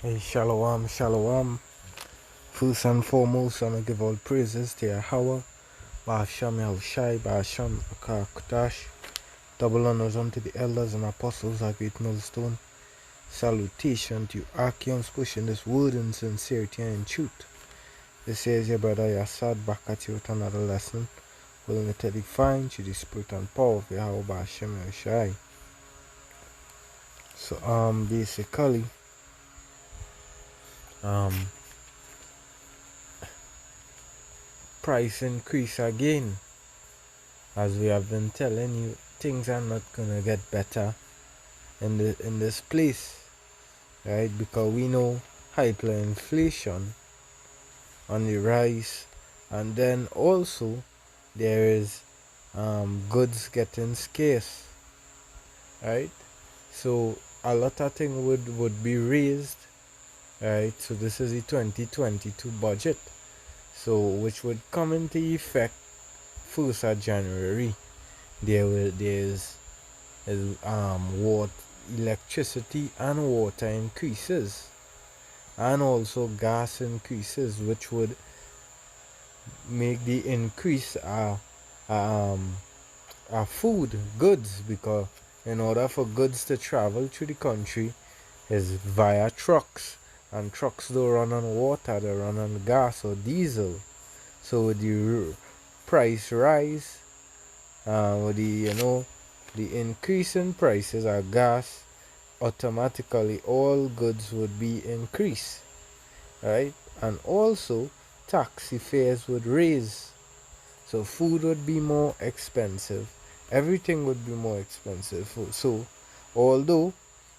Hey, shalom, shalom. First and foremost, I want to give all praises to Yahweh, Ba'asham Yahushai, Ba'asham Akakutash. Double honors unto the elders and apostles of Great Millstone. Salutation to you, Archeons, pushing this word in sincerity and in truth. This is your brother Yassad back at you with another lesson. Willing to edify to the spirit and power of Yahweh, Ba'asham Yahushai. So, basically, price increase again. As we have been telling you, things are not gonna get better in this place, right? Because we know hyperinflation on the rise, and then also there is goods getting scarce, right? So a lot of things would be raised, right? So this is the 2022 budget, so which would come into effect 1st of January. There's water, electricity and water increases, and also gas increases, which would make the increase food goods, because in order for goods to travel through the country is via trucks, and trucks don't run on water, they run on gas or diesel. So with the price rise, with the increase in prices of gas, automatically all goods would be increased, right? And also taxi fares would raise, so food would be more expensive, everything would be more expensive. So although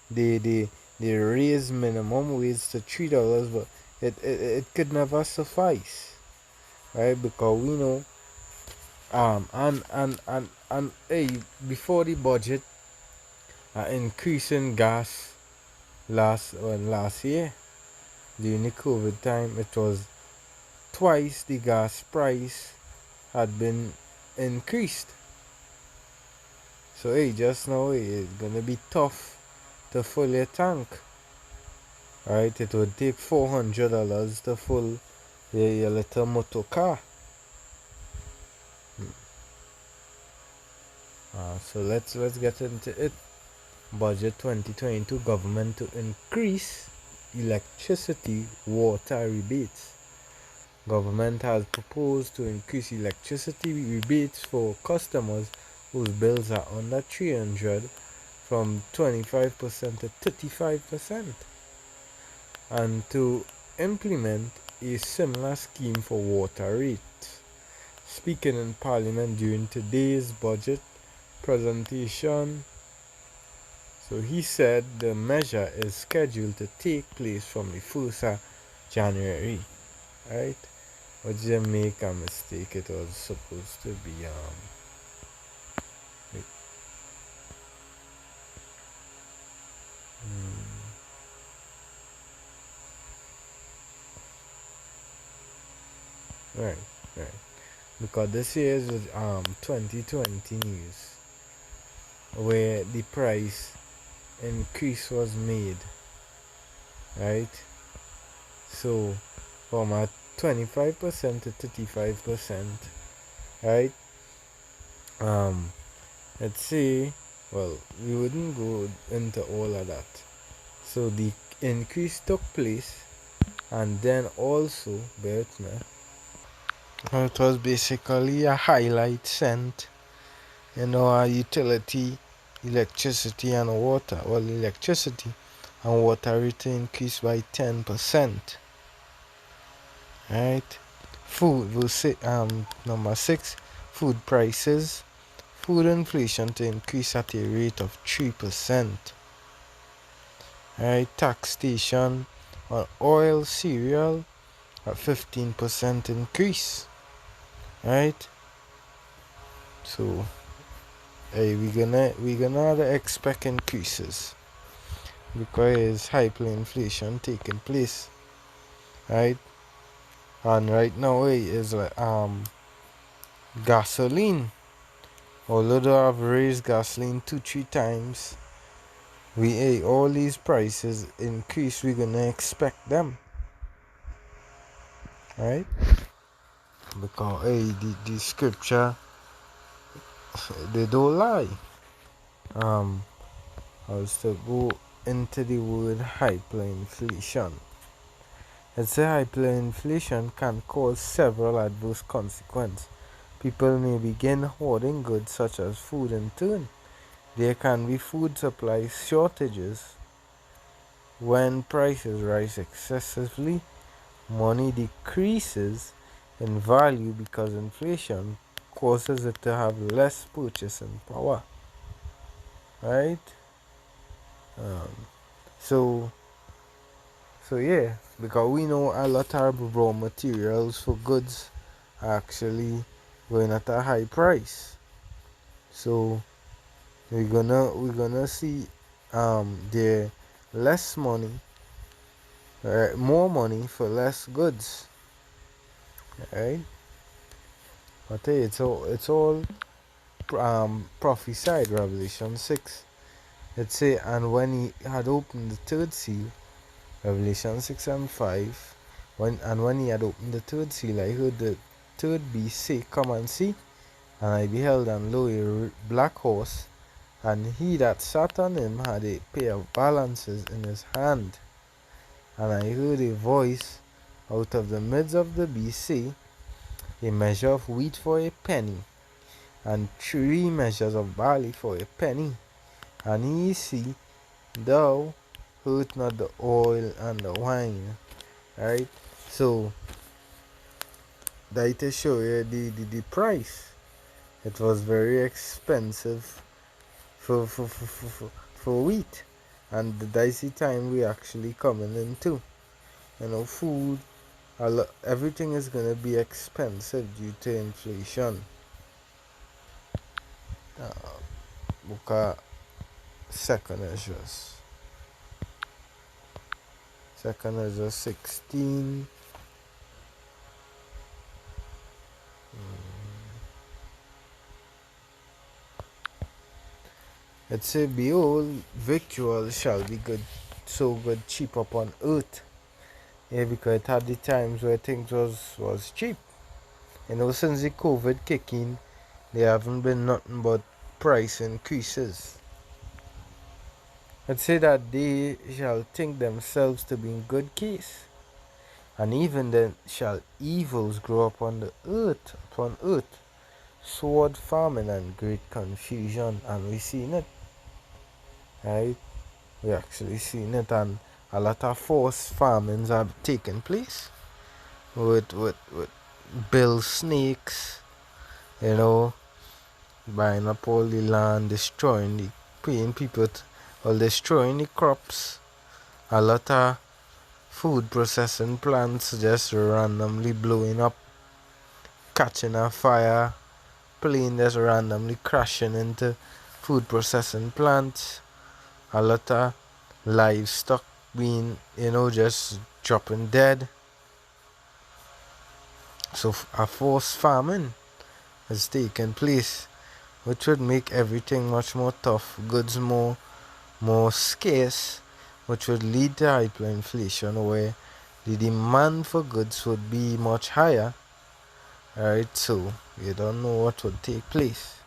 they raise minimum wage to $3, but it could never suffice, right? Because we know and hey, before the budget, increase in gas last year during the COVID time, it was twice the gas price had been increased. So hey, just now it's gonna be tough to fill your tank, right? It would take $400 to fill your little motor car. So let's get into it. Budget 2022, government to increase electricity water rebates. Government has proposed to increase electricity rebates for customers whose bills are under 300 from 25% to 35%, and to implement a similar scheme for water rates. Speaking in Parliament during today's budget presentation, so he said the measure is scheduled to take place from the 1st of January, right? But did make a mistake? It was supposed to be wait, right, right. Because this year is 2020 news, where the price increase was made, right? So from a 25% to 35%, right? Let's say, well, we wouldn't go into all of that. So the increase took place, and then also, bear with me, it was basically a highlight sent, our utility, electricity and water. Well, electricity and water rate increased by 10%. Right? Food, we'll say, number 6, food prices. Food inflation to increase at a rate of 3%. Right? Taxation on oil, cereal at 15% increase. Right? So hey, we gonna expect increases because hyperinflation taking place, right? And right now is like gasoline. Although they have raised gasoline 2-3 times, all these prices increase, we're gonna expect them, right? Because the scripture, they don't lie. I was to go into the word hyperinflation. It's a hyperinflation can cause several adverse consequences. People may begin hoarding goods such as food in turn. There can be food supply shortages. When prices rise excessively, money decreases in value because inflation causes it to have less purchasing power. Right? Um, so yeah, because we know a lot of raw materials for goods are actually going at a high price. So we're gonna see there less money, more money for less goods, right? But hey, it's all prophesied. Revelation 6. It say, and when he had opened the third seal, Revelation 6 and 5, when he had opened the third seal, I heard the third beast say, come and see. And I beheld, and lo, a black horse, and he that sat on him had a pair of balances in his hand. And I heard a voice out of the midst of the beast say, a measure of wheat for a penny, and 3 measures of barley for a penny. And he said, thou hurt not the oil and the wine. Right? So that to show you the price. It was very expensive for wheat. And the dicey time we actually coming into. Food, everything is gonna be expensive due to inflation. Look at second Ezra's. Second Ezra 16. It say, behold, victual shall be good, so good cheap upon earth. Yeah, because it had the times where things was cheap. Since the COVID kick in, there haven't been nothing but price increases. It say that they shall think themselves to be in good case, and even then shall evils grow upon earth, sword, famine, and great confusion. And we seen it, right? We actually seen it, and a lot of forced famines have taken place with bill snakes, buying up all the land, paying people, or destroying the crops. A lot of food processing plants just randomly blowing up, catching a fire, plane just randomly crashing into food processing plants. A lot of livestock being, just dropping dead. So a forced famine has taken place, which would make everything much more tough, goods more scarce, which would lead to hyperinflation, where the demand for goods would be much higher. Alright, so you don't know what would take place.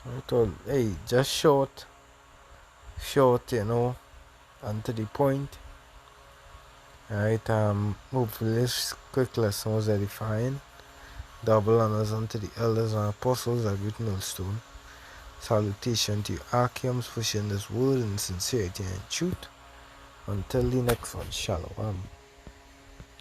Right, well, hey, just short, and to the point. Alright, hopefully this quick lesson was edifying. Double honors unto the elders and apostles that written millstone. Salutation to you, Archeums, for sharing this word in sincerity and truth. Until the next one, Shalom.